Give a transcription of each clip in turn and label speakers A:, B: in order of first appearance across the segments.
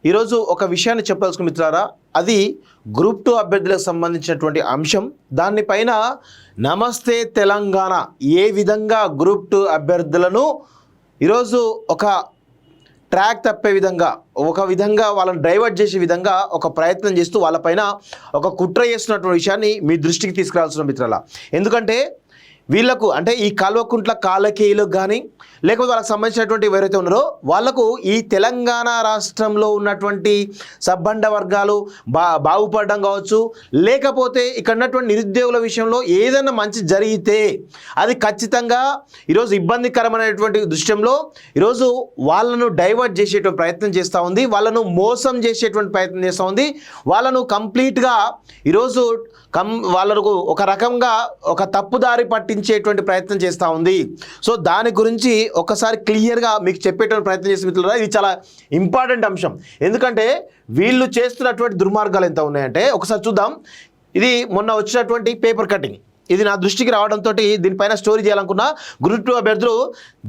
A: ఈరోజు ఒక విషయాన్ని చెప్పదలుచుకున్న మిత్రులారా, అది గ్రూప్ 2 అభ్యర్థులకు సంబంధించినటువంటి అంశం. దానిపైన నమస్తే తెలంగాణ ఏ విధంగా గ్రూప్ 2 అభ్యర్థులను ఈరోజు ఒక ట్రాక్ తప్పే విధంగా, ఒక విధంగా వాళ్ళని డైవర్ట్ చేసే విధంగా ఒక ప్రయత్నం చేస్తూ వాళ్ళపైన ఒక కుట్ర చేస్తున్నటువంటి విషయాన్ని మీ దృష్టికి తీసుకురావాల్సిన మిత్రులారా. ఎందుకంటే వీళ్లకు అంటే ఈ కల్వకుంట్ల కాలకేయులకు కానీ లేకపోతే వాళ్ళకి సంబంధించినటువంటి ఎవరైతే ఉన్నారో వాళ్లకు ఈ తెలంగాణ రాష్ట్రంలో ఉన్నటువంటి సబ్బండ వర్గాలు బాగుపడడం కావచ్చు, లేకపోతే ఇక్కడ ఉన్నటువంటి నిరుద్యోగుల విషయంలో ఏదైనా మంచి జరిగితే అది ఖచ్చితంగా ఈరోజు ఇబ్బందికరమైనటువంటి దృశ్యంలో ఈరోజు వాళ్ళను డైవర్ట్ చేసేటువంటి ప్రయత్నం చేస్తూ ఉంది, వాళ్ళను మోసం చేసేటువంటి ప్రయత్నం చేస్తూ ఉంది, వాళ్ళను కంప్లీట్గా ఈరోజు వాళ్ళకు ఒక రకంగా ఒక తప్పుదారి పట్టించేటువంటి ప్రయత్నం చేస్తూ ఉంది. సో దాని గురించి ఒకసారి క్లియర్గా మీకు చెప్పేటువంటి ప్రయత్నం చేసే మిత్రులారా, ఇది చాలా ఇంపార్టెంట్ అంశం. ఎందుకంటే వీళ్ళు చేస్తున్నటువంటి దుర్మార్గాలు ఎంత ఉన్నాయంటే ఒకసారి చూద్దాం. ఇది మొన్న వచ్చినటువంటి పేపర్ కటింగ్, ఇది నా దృష్టికి రావడంతో దీనిపైన స్టోరీ చేయాలనుకున్నా. గ్రూప్ 2 అభ్యర్థులు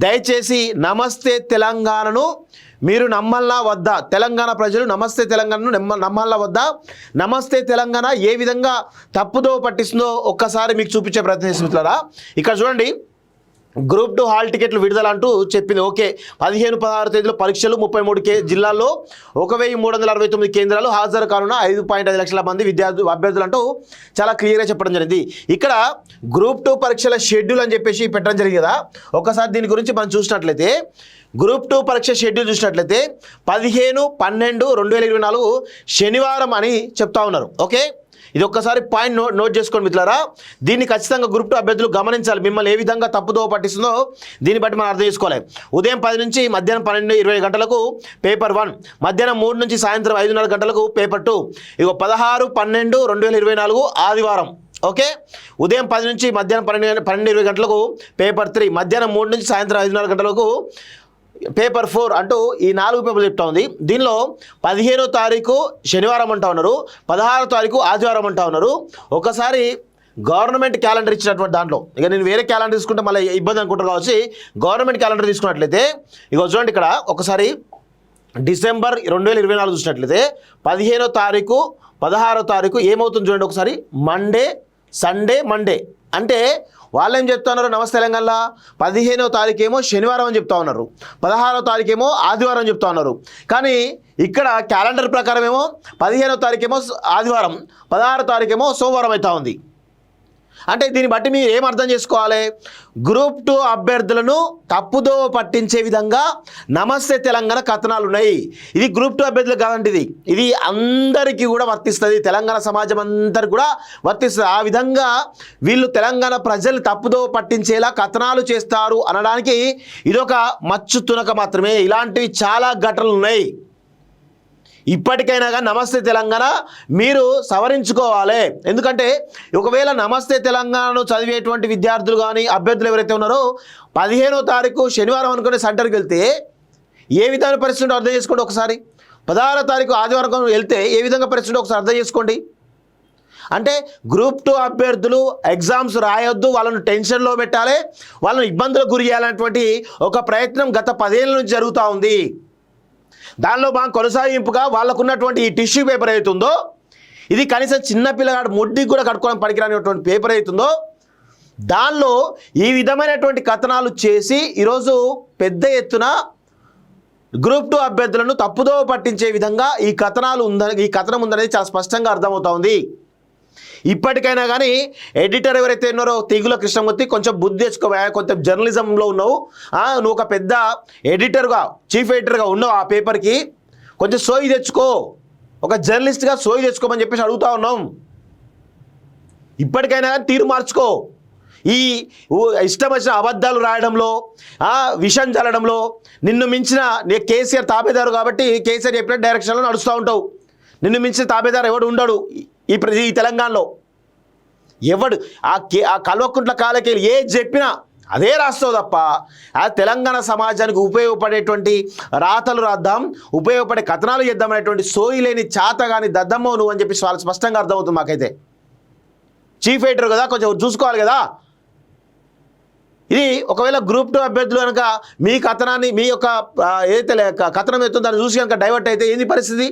A: దయచేసి నమస్తే తెలంగాణను మీరు నమ్మల్లా వద్దా, తెలంగాణ ప్రజలు నమస్తే తెలంగాణను నమ్మల్లా వద్దా, నమస్తే తెలంగాణ ఏ విధంగా తప్పుదో పట్టిస్తుందో ఒక్కసారి మీకు చూపించే ప్రయత్నం చేస్తున్నారా. ఇక్కడ చూడండి, గ్రూప్ 2 హాల్ టికెట్లు విడుదల అంటూ చెప్పింది. ఓకే, 15-16 తేదీలో పరీక్షలు 33 జిల్లాల్లో 1369 కేంద్రాలు హాజరు కానున్న 5.5 లక్షల మంది అభ్యర్థులు అంటూ చాలా క్లియర్గా చెప్పడం జరిగింది. ఇక్కడ గ్రూప్ 2 పరీక్షల షెడ్యూల్ అని చెప్పేసి పెట్టడం జరిగింది కదా. ఒకసారి దీని గురించి మనం చూసినట్లయితే గ్రూప్ 2 పరీక్ష షెడ్యూల్ చూసినట్లయితే 15/12/2024 శనివారం అని చెప్తా ఉన్నారు. ఓకే, ఇది ఒక్కసారి పాయింట్ నోట్ చేసుకోండి మిత్రులారా. దీన్ని ఖచ్చితంగా గ్రూప్ 2 అభ్యర్థులు గమనించాలి. మిమ్మల్ని ఏ విధంగా తప్పుదో పట్టిస్తుందో దీన్ని బట్టి మనం అర్థం చేసుకోవాలి. ఉదయం 10 నుంచి మధ్యాహ్నం 12:20 గంటలకు పేపర్ 1, మధ్యాహ్నం 3 నుంచి సాయంత్రం 5:30 గంటలకు పేపర్ 2. ఇగో 16/12/2024 ఆదివారం. ఓకే, ఉదయం 10 నుంచి మధ్యాహ్నం 12:20 గంటలకు పేపర్ 3, మధ్యాహ్నం 3 నుంచి సాయంత్రం 5:30 గంటలకు పేపర్ 4 అంటూ ఈ 4 పేపర్లు చెప్తా ఉంది. దీనిలో 15వ తారీఖు శనివారం అంటా ఉన్నారు, 16వ తారీఖు ఆదివారం అంటా ఉన్నారు. ఒకసారి గవర్నమెంట్ క్యాలెండర్ ఇచ్చినటువంటి దాంట్లో, ఇక నేను వేరే క్యాలెండర్ తీసుకుంటే మళ్ళీ ఇబ్బంది అనుకుంటారు కావచ్చు. గవర్నమెంట్ క్యాలెండర్ తీసుకున్నట్లయితే ఇక చూడండి, ఇక్కడ ఒకసారి డిసెంబర్ 2024 చూసినట్లయితే 15వ తారీఖు 16వ తారీఖు ఏమవుతుంది చూడండి ఒకసారి. మండే అంటే వాళ్ళు ఏం చెప్తా ఉన్నారు, నమస్తే తెలంగాణలో 15వ తారీఖు ఏమో శనివారం అని చెప్తా ఉన్నారు, 16వ తారీఖు ఏమో ఆదివారం అని చెప్తా ఉన్నారు. కానీ ఇక్కడ క్యాలెండర్ ప్రకారం ఏమో 15వ తారీఖు ఏమో ఆదివారం, 16వ తారీఖు ఏమో సోమవారం అవుతా ఉంది. అంటే దీన్ని బట్టి మీరు ఏం అర్థం చేసుకోవాలి, గ్రూప్ 2 అభ్యర్థులను తప్పుదో పట్టించే విధంగా నమస్తే తెలంగాణ కథనాలు ఉన్నాయి. ఇది గ్రూప్ 2 అభ్యర్థులకు కాదండి, ఇది అందరికీ కూడా వర్తిస్తుంది, తెలంగాణ సమాజం అందరికి కూడా వర్తిస్తుంది. ఆ విధంగా వీళ్ళు తెలంగాణ ప్రజలు తప్పుదో పట్టించేలా కథనాలు చేస్తారు అనడానికి ఇదొక మచ్చు తునక మాత్రమే. ఇలాంటివి చాలా ఘటనలు ఉన్నాయి. ఇప్పటికైనా కానీ నమస్తే తెలంగాణ మీరు సవరించుకోవాలి. ఎందుకంటే ఒకవేళ నమస్తే తెలంగాణను చదివేటువంటి విద్యార్థులు కానీ అభ్యర్థులు ఎవరైతే ఉన్నారో 15వ తారీఖు శనివారం అనుకునే సెంటర్కి వెళ్తే ఏ విధమైన పరిస్థితి అర్థం చేసుకోండి ఒకసారి. 16వ తారీఖు ఆదివారం వెళ్తే ఏ విధంగా పరిస్థితి ఒకసారి అర్థం చేసుకోండి. అంటే గ్రూప్ 2 అభ్యర్థులు ఎగ్జామ్స్ రాయొద్దు, వాళ్ళను టెన్షన్లో పెట్టాలి, వాళ్ళను ఇబ్బందులకు గురి చేయాలనేటువంటి ఒక ప్రయత్నం గత 10 ఏళ్ళ నుంచి జరుగుతూ ఉంది. దానిలో బాగా కొనసాగింపుగా వాళ్ళకున్నటువంటి ఈ టిష్యూ పేపర్ అవుతుందో, ఇది కనీసం చిన్నపిల్లగాడు ముడ్డికి కూడా కట్టుకోవడం పనికిరానిటువంటి పేపర్ అవుతుందో, దానిలో ఈ విధమైనటువంటి కథనాలు చేసి ఈరోజు పెద్ద ఎత్తున గ్రూప్ 2 అభ్యర్థులను తప్పుదో పట్టించే విధంగా ఈ కథనం ఉందనేది చాలా స్పష్టంగా అర్థమవుతా ఉంది. ఇప్పటికైనా కానీ ఎడిటర్ ఎవరైతే ఉన్నారో తీగుల కృష్ణమూర్తి, కొంచెం బుద్ధి తెచ్చుకోవా, కొంచెం జర్నలిజంలో ఉన్నావు, నువ్వు ఒక పెద్ద ఎడిటర్గా చీఫ్ ఎడిటర్గా ఉన్నావు, ఆ పేపర్కి కొంచెం సోయి తెచ్చుకో, ఒక జర్నలిస్ట్గా సోయి తెచ్చుకోమని చెప్పేసి అడుగుతా ఉన్నాం. ఇప్పటికైనా కానీ తీరు మార్చుకో. ఈ ఇష్టం వచ్చిన అబద్ధాలు రాయడంలో, విషం చల్లడంలో నిన్ను మించిన కేసీఆర్ తాబేదారు కాబట్టి కేసీఆర్ చెప్పిన డైరెక్షన్లో నడుస్తూ ఉంటావు. నిన్ను మించిన తాబేదారు ఎవడు ఉండడు ఈ తెలంగాణలో. ఎవడు ఆ కల్వకుంట్ల కాలకేయులు ఏది చెప్పినా అదే రాస్తావు తప్ప ఆ తెలంగాణ సమాజానికి ఉపయోగపడేటువంటి రాతలు రాద్దాం, ఉపయోగపడే కథనాలు చేద్దామనేటువంటి సోయి లేని చాత కానీ దద్దమ్మో నువ్వు అని చెప్పి చాలా స్పష్టంగా అర్థమవుతుంది మాకైతే. చీఫ్ ఎడిటర్ కదా, కొంచెం చూసుకోవాలి కదా. ఇది ఒకవేళ గ్రూప్ 2 అభ్యర్థులు కనుక మీ కథనాన్ని మీ యొక్క ఏదైతే కథనం ఎత్తుందో దాన్ని చూసి కనుక డైవర్ట్ అయితే ఏంది పరిస్థితి?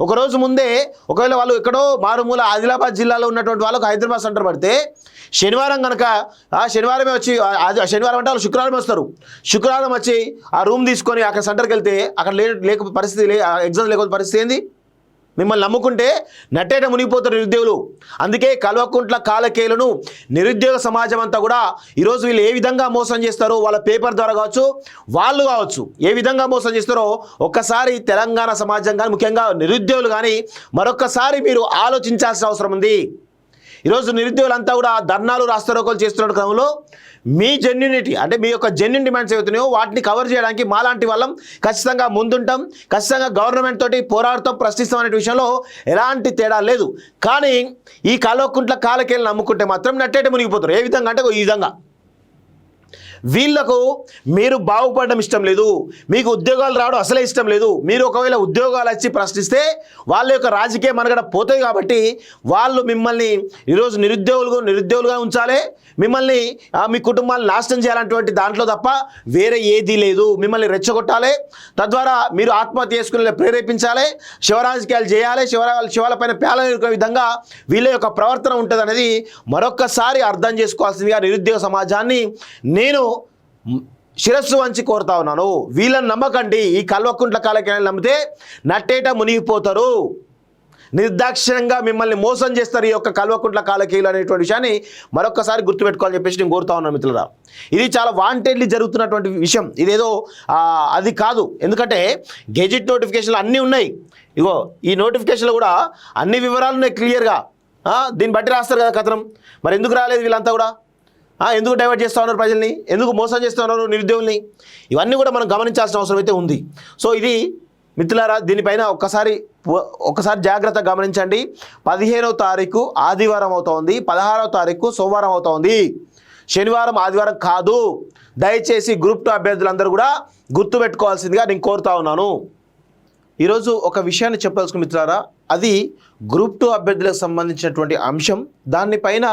A: ఒకరోజు ముందే ఒకవేళ వాళ్ళు ఎక్కడో మారుమూల ఆదిలాబాద్ జిల్లాలో ఉన్నటువంటి వాళ్ళకు హైదరాబాద్ సెంటర్ పడితే శనివారం కనుక శనివారమే వచ్చి శనివారం అంటే వాళ్ళు శుక్రవారం వస్తారు, శుక్రవారం వచ్చి ఆ రూమ్ తీసుకొని అక్కడ సెంటర్కి వెళ్తే అక్కడ లేక పరిస్థితి ఎగ్జామ్ లేకపోతే పరిస్థితి ఏంది? మిమ్మల్ని నమ్ముకుంటే నట్టేట మునిగిపోతారు నిరుద్యోగులు. అందుకే కల్వకుంట్ల కాలకేయులను నిరుద్యోగ సమాజం అంతా కూడా ఈరోజు వీళ్ళు ఏ విధంగా మోసం చేస్తారో వాళ్ళ పేపర్ ద్వారా కావచ్చు, వాళ్ళు కావచ్చు ఏ విధంగా మోసం చేస్తారో ఒక్కసారి తెలంగాణ సమాజం కానీ ముఖ్యంగా నిరుద్యోగులు కానీ మరొక్కసారి మీరు ఆలోచించాల్సిన అవసరం ఉంది. ఈరోజు నిరుద్యోగులంతా కూడా ధర్నాలు రాస్తారోకోలు చేస్తున్న క్రమంలో మీ జెన్యూనిటీ అంటే మీ యొక్క జెన్యూన్ డిమాండ్స్ ఏవైతున్నాయో వాటిని కవర్ చేయడానికి మాలాంటి వాళ్ళం ఖచ్చితంగా ముందుంటాం, ఖచ్చితంగా గవర్నమెంట్ తోటి పోరాడతాం, ప్రశ్నిస్తాం అనే విషయంలో ఎలాంటి తేడా లేదు. కానీ ఈ కల్వకుంట్ల కాలకేయులను నమ్ముకుంటే మాత్రం నట్టేట మునిగిపోతారు. ఏ విధంగా అంటే ఈ విధంగా వీళ్లకు మీరు బాగుపడడం ఇష్టం లేదు, మీకు ఉద్యోగాలు రావడం అసలే ఇష్టం లేదు. మీరు ఒకవేళ ఉద్యోగాలు వచ్చి ప్రశ్నిస్తే వాళ్ళ యొక్క రాజకీయ మనుగడ పోతాయి కాబట్టి వాళ్ళు మిమ్మల్ని ఈరోజు నిరుద్యోగులుగా ఉంచాలి, మిమ్మల్ని మీ కుటుంబాన్ని నాశనం చేయాలన్నటువంటి దాంట్లో తప్ప వేరే ఏదీ లేదు. మిమ్మల్ని రెచ్చగొట్టాలి, తద్వారా మీరు ఆత్మహత్య చేసుకునే ప్రేరేపించాలి, శివరాజకీయాలు చేయాలి, శివాలపైన పేలనే విధంగా వీళ్ళ యొక్క ప్రవర్తన ఉంటుంది అనేది మరొక్కసారి అర్థం చేసుకోవాల్సిందిగా నిరుద్యోగ సమాజాన్ని నేను శిరస్సు వంచి కోరుతా ఉన్నాను. వీళ్ళని నమ్మకండి. ఈ కల్వకుంట్ల కాలకేయులను నమ్మితే నట్టేట మునిగిపోతారు. నిర్దాక్షిణ్యంగా మిమ్మల్ని మోసం చేస్తారు ఈ యొక్క కల్వకుంట్ల కాలకేయులు అనేటువంటి విషయాన్ని మరొకసారి గుర్తుపెట్టుకోవాలని చెప్పేసి నేను కోరుతా ఉన్నాను మిత్రులారా. ఇది చాలా వాంటెడ్లీ జరుగుతున్నటువంటి విషయం, ఇదేదో అది కాదు. ఎందుకంటే గెజిట్ నోటిఫికేషన్లు అన్నీ ఉన్నాయి. ఇగో ఈ నోటిఫికేషన్లో కూడా అన్ని వివరాలు ఉన్నాయి క్లియర్గా. దీన్ని బట్టి రాస్తారు కదా కథనం. మరి ఎందుకు రాలేదు వీళ్ళంతా కూడా? ఎందుకు డైవర్ట్ చేస్తూ ఉన్నారు ప్రజల్ని, ఎందుకు మోసం చేస్తూ ఉన్నారు నిరుద్యోగుల్ని? ఇవన్నీ కూడా మనం గమనించాల్సిన అవసరం అయితే ఉంది. సో ఇది మిత్రులారా, దీనిపైన ఒక్కసారి జాగ్రత్తగా గమనించండి. 15వ తారీఖు ఆదివారం అవుతోంది, 16వ తారీఖు సోమవారం అవుతోంది, శనివారం ఆదివారం కాదు. దయచేసి గ్రూప్ 2 అభ్యర్థులందరూ కూడా గుర్తుపెట్టుకోవాల్సిందిగా నేను కోరుతా ఉన్నాను. ఈరోజు ఒక విషయాన్ని చెప్పాల్సిన మిత్రులారా, అది గ్రూప్ 2 అభ్యర్థులకు సంబంధించినటువంటి అంశం. దానిపైన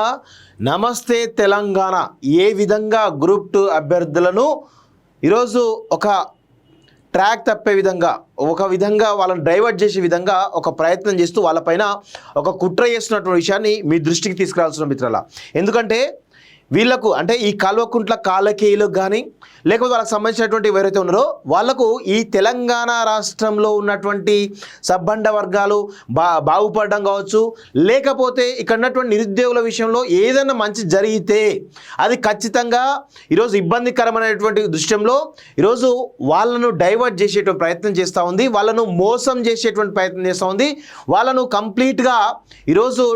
A: నమస్తే తెలంగాణ ఏ విధంగా గ్రూప్ 2 అభ్యర్థులను ఈరోజు ఒక ట్రాక్ తప్పే విధంగా, ఒక విధంగా వాళ్ళని డైవర్ట్ చేసే విధంగా ఒక ప్రయత్నం చేస్తూ వాళ్ళపైన ఒక కుట్ర చేస్తున్నటువంటి విషయాన్ని మీ దృష్టికి తీసుకురావాల్సిన మిత్రుల. ఎందుకంటే వీళ్లకు అంటే ఈ కల్వకుంట్ల కాలకేయులకు కానీ లేకపోతే వాళ్ళకి సంబంధించినటువంటి ఎవరైతే ఉన్నారో వాళ్లకు ఈ తెలంగాణ రాష్ట్రంలో ఉన్నటువంటి సబ్బండ వర్గాలు బాగుపడడం కావచ్చు, లేకపోతే ఇక్కడ ఉన్నటువంటి నిరుద్యోగుల విషయంలో ఏదైనా మంచి జరిగితే అది ఖచ్చితంగా ఈరోజు ఇబ్బందికరమైనటువంటి దృశ్యంలో ఈరోజు వాళ్ళను డైవర్ట్ చేసేటువంటి ప్రయత్నం చేస్తూ ఉంది, వాళ్ళను మోసం చేసేటువంటి ప్రయత్నం చేస్తూ ఉంది, వాళ్ళను కంప్లీట్గా ఈరోజు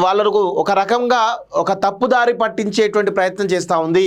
A: వాళ్ళకు ఒక రకంగా ఒక తప్పుదారి పట్టించేటువంటి ప్రయత్నం చేస్తూ ఉంది.